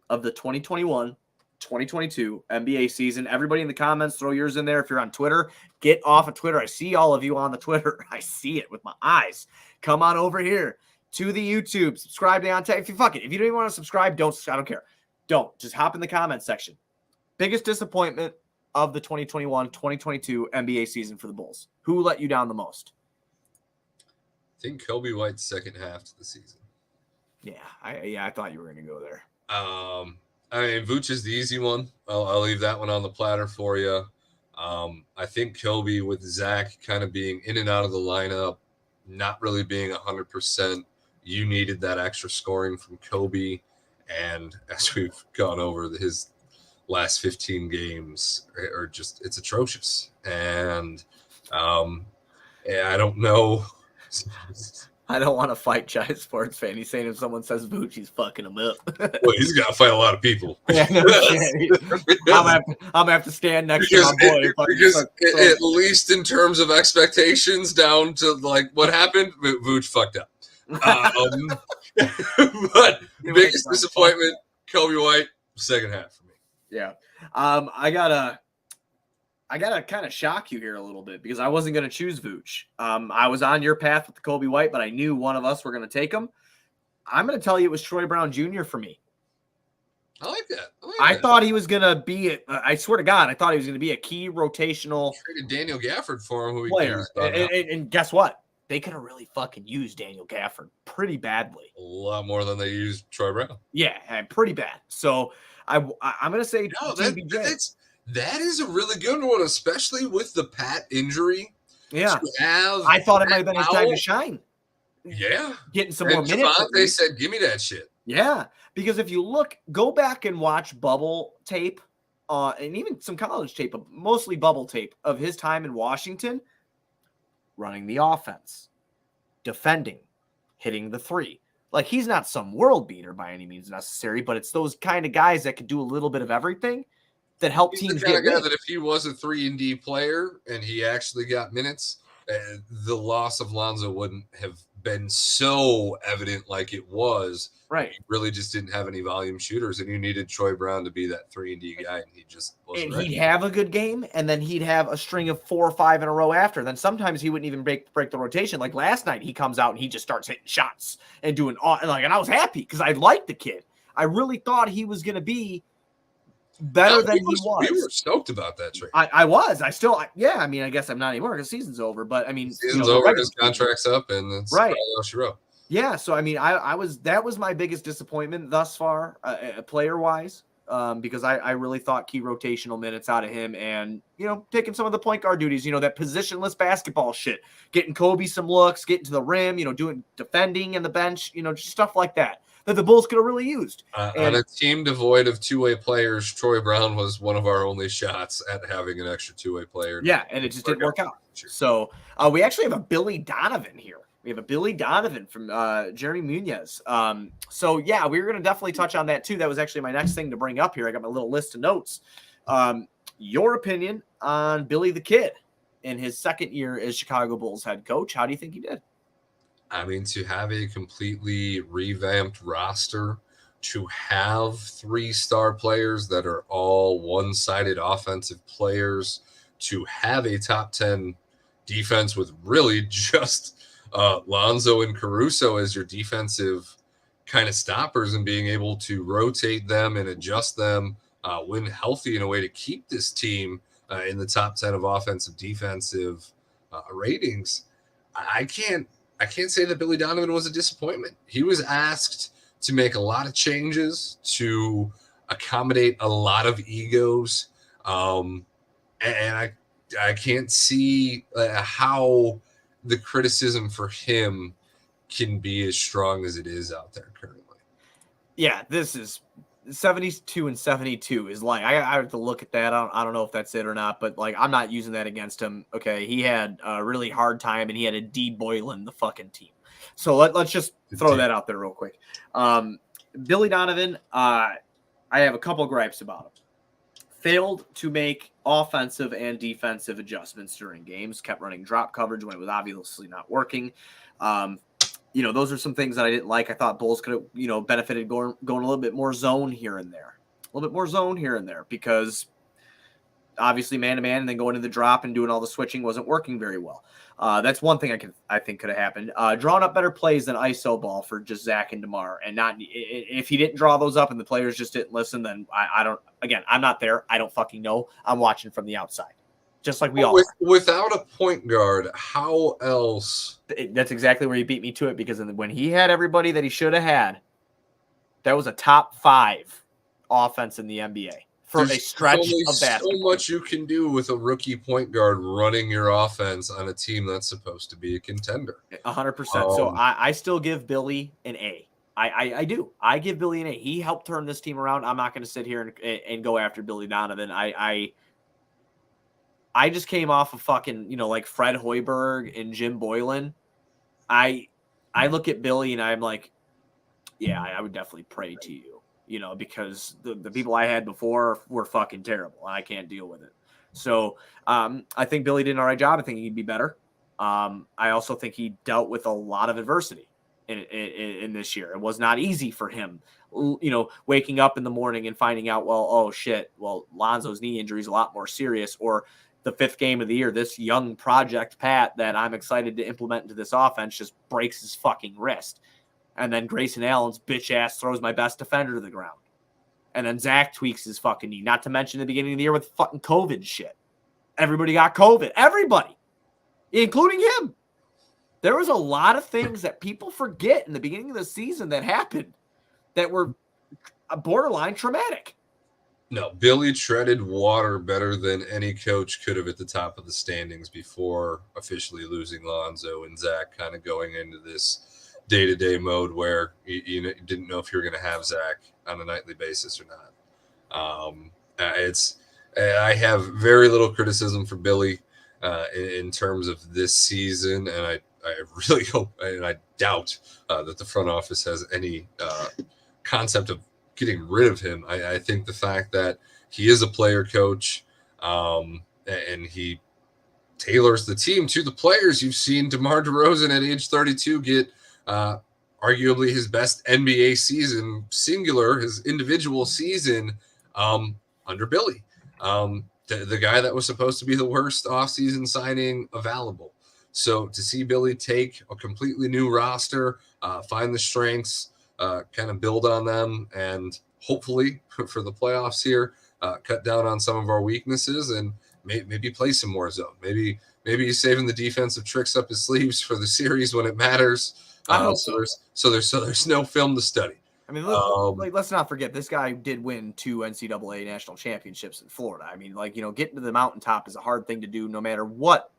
of the 2021-2022 NBA season. Everybody in the comments, throw yours in there. If you're on Twitter, get off of Twitter. I see all of you on the Twitter. I see it with my eyes. Come on over here to the YouTube. Subscribe to Untitled. If you don't even want to subscribe, don't. I don't care. Don't. Just hop in the comment section. Biggest disappointment of the 2021-2022 NBA season for the Bulls. Who let you down the most? I think Kobe White's second half to the season. Yeah, I thought you were going to go there. I mean, Vooch is the easy one. I'll leave that one on the platter for you. I think Kobe with Zach kind of being in and out of the lineup, not really being 100%. You needed that extra scoring from Kobe. And as we've gone over, his last 15 games are just, it's atrocious. And I don't know. I don't want to fight Giant Sports fan. He's saying if someone says Vooch, he's fucking him up. Well, he's got to fight a lot of people. Yeah, no, I'm gonna have to stand next to my boy. At least in terms of expectations, down to like what happened, Vooch fucked up. But biggest disappointment, Kobe White, second half for me. Yeah. I gotta kind of shock you here a little bit because I wasn't going to choose Vooch. I was on your path with the Kobe White, but I knew one of us were going to take him. I'm going to tell you it was Troy Brown Jr. for me. I like that. I thought he was going to be, I swear to God, I thought he was going to be a key rotational. Traded Daniel Gafford for him, who he player. And guess what? They could have really fucking used Daniel Gafford pretty badly. A lot more than they used Troy Brown. Yeah, pretty bad. So I'm going to say that is a really good one, especially with the Pat injury. Yeah. I thought it might have been his time to shine. Yeah. Getting some more minutes. They said, give me that shit. Yeah. Because if you go back and watch bubble tape, and even some college tape, but mostly bubble tape of his time in Washington, running the offense, defending, hitting the three. Like, he's not some world beater by any means necessary, but it's those kind of guys that could do a little bit of everything that help teams get. He's the kind of guy that if he was a 3-and-D player and he actually got minutes, the loss of Lonzo wouldn't have been so evident like it was. Right. He really just didn't have any volume shooters, and you needed Troy Brown to be that 3-and-D guy, and he just wasn't. And ready. He'd have a good game, and then he'd have a string of 4 or 5 in a row after. Then sometimes he wouldn't even break the rotation. Like last night, he comes out and he just starts hitting shots and doing and I was happy because I liked the kid. I really thought he was going to be better than he was. We were stoked about that trade. I was. I still. I mean, I guess I'm not anymore because season's over. But I mean, season's over. His contract's up, and it's right. all she wrote. Yeah. So I mean, I was. That was my biggest disappointment thus far, player wise. because I really thought key rotational minutes out of him and, taking some of the point guard duties, that positionless basketball shit, getting Kobe some looks, getting to the rim, doing defending in the bench, just stuff like that the Bulls could have really used. On a team devoid of two-way players, Troy Brown was one of our only shots at having an extra two-way player. Yeah, and it just didn't work out. So we actually have a Billy Donovan here. We have a Billy Donovan from Jeremy Munoz. So, yeah, we were going to definitely touch on that, too. That was actually my next thing to bring up here. I got my little list of notes. Your opinion on Billy the Kid in his second year as Chicago Bulls head coach. How do you think he did? I mean, to have a completely revamped roster, to have 3-star players that are all one-sided offensive players, to have a top 10 defense with really just Lonzo and Caruso as your defensive kind of stoppers and being able to rotate them and adjust them when healthy in a way to keep this team in the top 10 of offensive defensive ratings. I can't say that Billy Donovan was a disappointment. He was asked to make a lot of changes to accommodate a lot of egos. And I can't see how the criticism for him can be as strong as it is out there currently. Yeah, this is 72 and 72 is like, I have to look at that. I don't know if that's it or not, but like, I'm not using that against him. Okay. He had a really hard time and he had a D Boylan, the fucking team. So let's just throw that out there real quick. Billy Donovan, I have a couple gripes about him. Failed to make offensive and defensive adjustments during games, kept running drop coverage when it was obviously not working. Those are some things that I didn't like. I thought Bulls could have, benefited going a little bit more zone here and there, because obviously man-to-man and then going to the drop and doing all the switching wasn't working very well. That's one thing I think could have happened. Drawing up better plays than ISO ball for just Zach and Demar, and not if he didn't draw those up and the players just didn't listen, then I don't. Again, I'm not there. I don't fucking know. I'm watching from the outside, just like we all are. Without a point guard, how else? That's exactly where you beat me to it, because when he had everybody that he should have had, that was a top 5 offense in the NBA. For a stretch of basketball. So much you can do with a rookie point guard running your offense on a team that's supposed to be a contender. 100%. So I still give Billy an A. I do. I give Billy an A. He helped turn this team around. I'm not going to sit here and go after Billy Donovan. I just came off of fucking, like Fred Hoiberg and Jim Boylan. I look at Billy and I'm like, yeah, I would definitely pray to you. Because the people I had before were fucking terrible. And I can't deal with it. So I think Billy did an all right job. I think he'd be better. I also think he dealt with a lot of adversity in this year. It was not easy for him, waking up in the morning and finding out, Lonzo's knee injury is a lot more serious, or the 5th game of the year, this young project Pat that I'm excited to implement into this offense just breaks his fucking wrist. And then Grayson Allen's bitch ass throws my best defender to the ground. And then Zach tweaks his fucking knee. Not to mention the beginning of the year with fucking COVID shit. Everybody got COVID. Everybody. Including him. There was a lot of things that people forget in the beginning of the season that happened that were borderline traumatic. No, Billy treaded water better than any coach could have at the top of the standings before officially losing Lonzo and Zach kind of going into this day-to-day mode where you didn't know if you were going to have Zach on a nightly basis or not. I have very little criticism for Billy in terms of this season, and I really hope and I doubt that the front office has any concept of getting rid of him. I think the fact that he is a player coach and he tailors the team to the players. You've seen DeMar DeRozan at age 32 get arguably his best NBA season, singular, his individual season under Billy. The guy that was supposed to be the worst offseason signing available. So to see Billy take a completely new roster, find the strengths, kind of build on them, and hopefully for the playoffs here, cut down on some of our weaknesses and maybe play some more zone. Maybe he's saving the defensive tricks up his sleeves for the series when it matters. So there's no film to study. I mean, let's not forget this guy did win 2 NCAA national championships in Florida. I mean, getting to the mountaintop is a hard thing to do, no matter what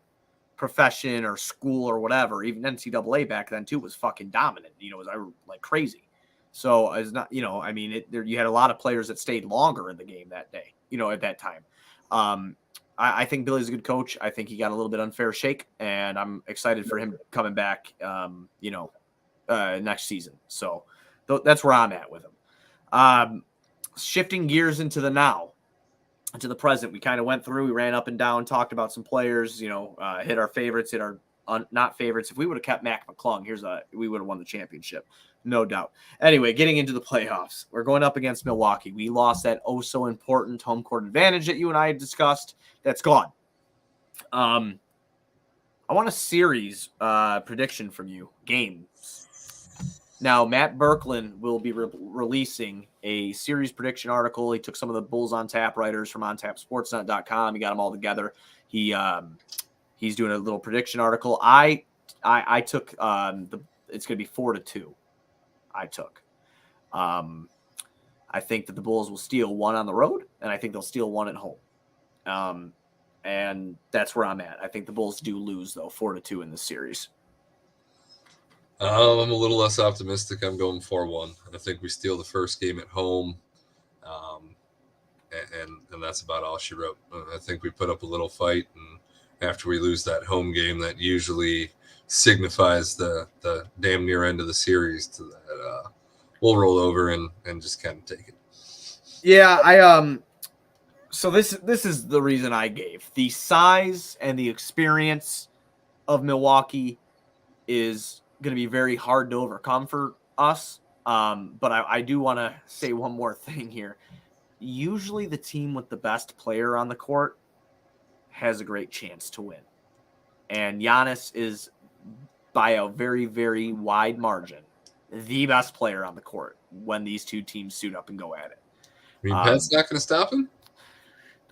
profession or school or whatever. Even NCAA back then too was fucking dominant. It was like crazy. So it's not, I mean, you had a lot of players that stayed longer in the game that day. At that time. I think Billy's a good coach. I think he got a little bit unfair shake, and I'm excited for him coming back. Next season. So that's where I'm at with him. Shifting gears into the now, into the present. We kind of went through, we ran up and down, talked about some players, hit our favorites, hit our not favorites. If we would have kept Mac McClung, we would have won the championship. No doubt. Anyway, getting into the playoffs. We're going up against Milwaukee. We lost that so important home court advantage that you and I had discussed. That's gone. I want a series prediction from you. Games. Now, Matt Berkland will be releasing a series prediction article. He took some of the BullsOnTap writers from OnTapSportsNet.com. He got them all together. He's doing a little prediction article. I took it's going to be 4-2. I took. I think that the Bulls will steal one on the road, and I think they'll steal one at home. And that's where I'm at. I think the Bulls do lose, though, 4-2 in this series. I'm a little less optimistic. I'm going 4-1. I think we steal the first game at home, and that's about all she wrote. I think we put up a little fight, and after we lose that home game, that usually signifies the damn near end of the series. To that, we'll roll over and just kind of take it. Yeah, So this is the reason I gave. The size and the experience of Milwaukee is going to be very hard to overcome for us. But I do want to say one more thing here. Usually the team with the best player on the court has a great chance to win. And Giannis is, by a very, very wide margin, the best player on the court when these two teams suit up and go at it. I mean, Pat's not going to stop him?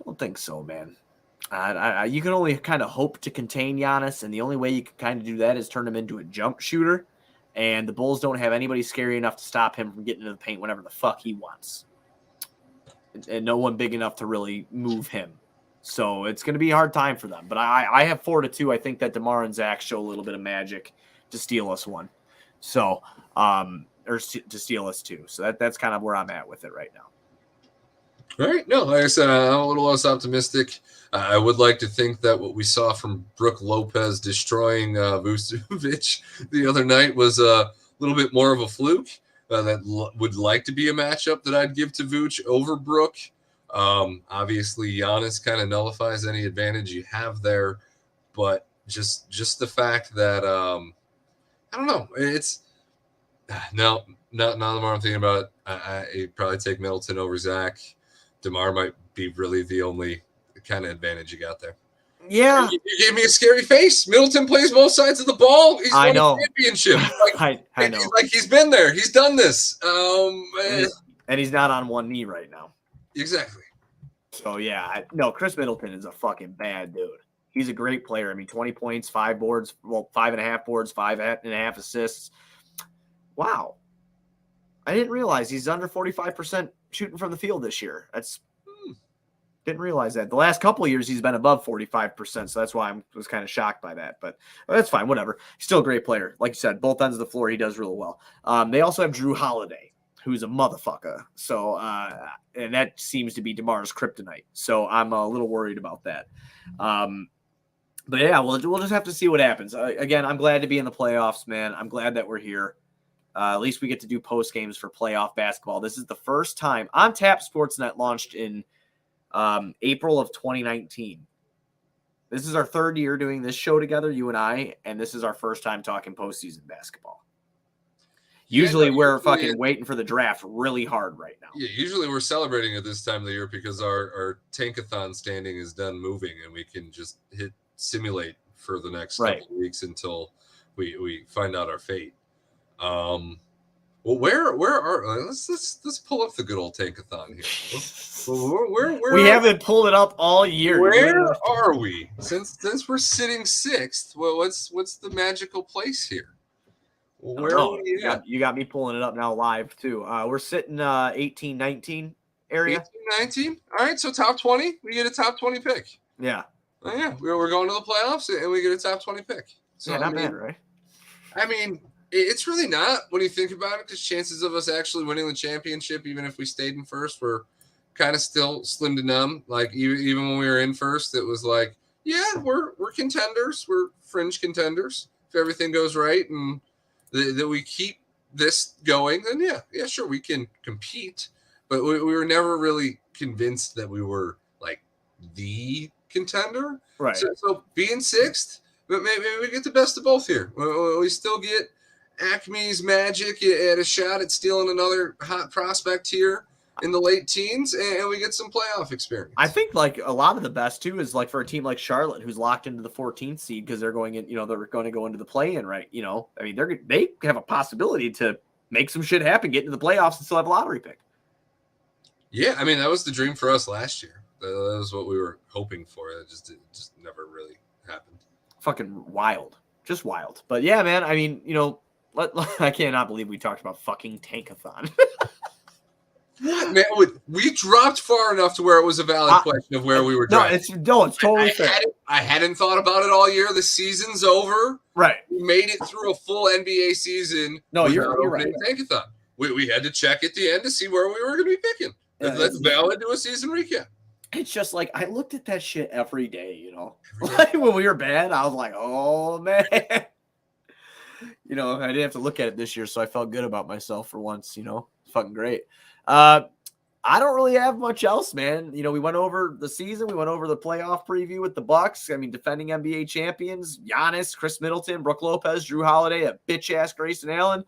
Don't think so, man. You can only kind of hope to contain Giannis, and the only way you can kind of do that is turn him into a jump shooter, and the Bulls don't have anybody scary enough to stop him from getting into the paint whenever the fuck he wants. And no one big enough to really move him. So it's going to be a hard time for them. But I have 4-2. I think that Demar and Zach show a little bit of magic to steal us one. So, or to steal us two. So that's kind of where I'm at with it right now. All right. No, like I said, I'm a little less optimistic. I would like to think that what we saw from Brook Lopez destroying Vucevic the other night was a little bit more of a fluke. That would like to be a matchup that I'd give to Vooch over Brook. Obviously, Giannis kind of nullifies any advantage you have there, but just the fact that I don't know, it's no, not the more I'm thinking about it. I'd probably take Middleton over Zach. DeMar might be really the only kind of advantage you got there. Yeah. You gave me a scary face. Middleton plays both sides of the ball. He's won a championship. I know. He's been there. He's done this. And he's not on one knee right now. Exactly. So, yeah. Chris Middleton is a fucking bad dude. He's a great player. I mean, 20 points, 5 boards, 5.5 boards, 5.5 assists. Wow. I didn't realize he's under 45% shooting from the field this year. Didn't realize that. The last couple of years, he's been above 45%, so that's why I was kind of shocked by that. But that's fine, whatever. He's still a great player. Like you said, both ends of the floor, he does really well. They also have Drew Holiday, who's a motherfucker. So, and that seems to be DeMar's kryptonite. So I'm a little worried about that. But yeah, we'll just have to see what happens. Again, I'm glad to be in the playoffs, man. I'm glad that we're here. At least we get to do post games for playoff basketball. This is the first time OnTap Sportsnet launched in April of 2019. This is our third year doing this show together, you and I, and this is our first time talking postseason basketball. Usually we're fucking waiting for the draft really hard right now. Yeah, usually we're celebrating at this time of the year because our tankathon standing is done moving and we can just hit simulate for the next couple of weeks until we find out our fate. Well, where are let's pull up the good old tankathon here. Where we haven't pulled it up all year. Where are we? Since we're sitting sixth, well, what's the magical place here? Where are we at? You got me pulling it up now live too. We're sitting 18-19 area. 18-19? All right, so top 20. We get a top 20 pick. Yeah. Oh, yeah, we're going to the playoffs, and we get a top 20 pick. So, yeah, not bad, right? I mean, it's really not when you think about it, because chances of us actually winning the championship, even if we stayed in first, were kind of still slim to none. Like, even when we were in first, it was like, yeah, we're contenders. We're fringe contenders. If everything goes right and that we keep this going, then yeah, sure, we can compete. But we were never really convinced that we were, like, the contender. Right. So being sixth, but maybe we get the best of both here. We still get Acme's Magic at a shot at stealing another hot prospect here in the late teens, and we get some playoff experience. I think like a lot of the best too is like for a team like Charlotte, who's locked into the 14th seed because they're going in, they're going to go into the play-in, right? I mean, they have a possibility to make some shit happen, get into the playoffs, and still have a lottery pick. Yeah, I mean, that was the dream for us last year. That was what we were hoping for. It just never really happened. Fucking wild. Just wild. But yeah, man, I mean, I cannot believe we talked about fucking Tankathon. What, man? We dropped far enough to where it was a valid question of where we were drafting. No, it's totally fair. I hadn't thought about it all year. The season's over. Right. We made it through a full NBA season. No, you're right. Tankathon. We had to check at the end to see where we were going to be picking. That's valid to a season recap. It's just like I looked at that shit every day, Like when we were bad, I was like, oh man. I didn't have to look at it this year, so I felt good about myself for once, fucking great. I don't really have much else, man. We went over the season, we went over the playoff preview with the Bucks. I mean, defending NBA champions, Giannis, Chris Middleton, Brook Lopez, Drew Holiday, a bitch ass Grayson Allen.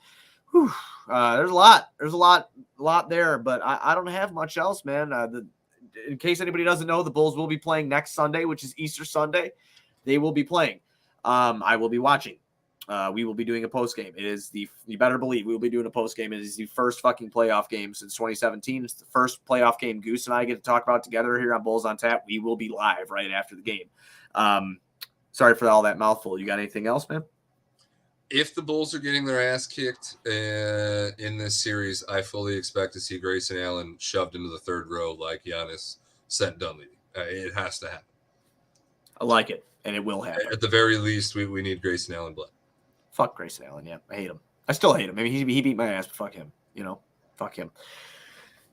Whew. There's a lot there, but I don't have much else, man. In case anybody doesn't know, the Bulls will be playing next Sunday, which is Easter Sunday. They will be playing. I will be watching. We will be doing a post game. You better believe we will be doing a post game. It is the first fucking playoff game since 2017. It's the first playoff game Goose and I get to talk about together here on Bulls on Tap. We will be live right after the game. Sorry for all that mouthful. You got anything else, man? If the Bulls are getting their ass kicked in this series, I fully expect to see Grayson Allen shoved into the third row like Giannis said done leaving. It has to happen. I like it, and it will happen. At the very least, we need Grayson Allen blood. Fuck Grayson Allen, yeah. I hate him. I still hate him. I mean, he beat my ass, but fuck him. Fuck him.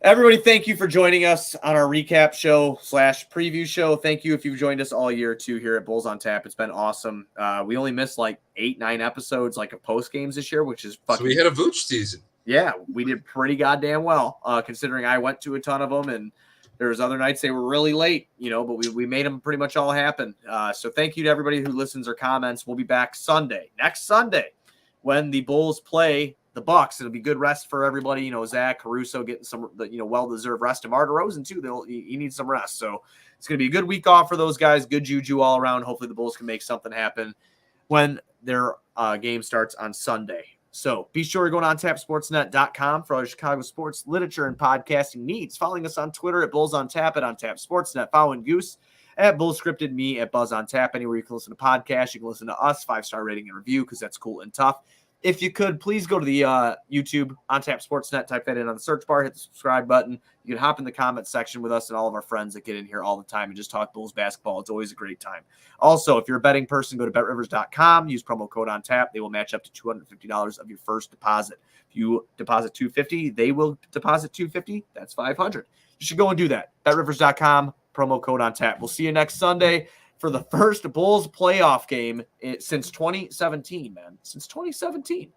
Everybody, thank you for joining us on our recap show / preview show. Thank you if you've joined us all year, too, here at Bulls on Tap. It's been awesome. We only missed like 8-9 episodes of post games this year, which is fucking... So we had a Vooch season. Yeah, we did pretty goddamn well, considering I went to a ton of them, and there was other nights they were really late, but we made them pretty much all happen. So thank you to everybody who listens or comments. We'll be back next Sunday, when the Bulls play the Bucks. It'll be good rest for everybody. Zach Caruso getting some, well-deserved rest. Demar Derozan too. He needs some rest. So it's going to be a good week off for those guys. Good juju all around. Hopefully the Bulls can make something happen when their game starts on Sunday. So be sure to go to OnTapSportsNet.com for all your Chicago sports literature and podcasting needs. Following us on Twitter at BullsOnTap, at OnTapSportsNet. Following Goose at BullsScripted, me at BuzzOnTap. Anywhere you can listen to podcasts, you can listen to us. 5-star rating and review because that's cool and tough. If you could, please go to the YouTube, OnTap Sportsnet, type that in on the search bar, hit the subscribe button. You can hop in the comment section with us and all of our friends that get in here all the time and just talk Bulls basketball. It's always a great time. Also, if you're a betting person, go to BetRivers.com, use promo code OnTap. They will match up to $250 of your first deposit. If you deposit $250, they will deposit $250. That's $500. You should go and do that. BetRivers.com, promo code OnTap. We'll see you next Sunday for the first Bulls playoff game since 2017, man. Since 2017.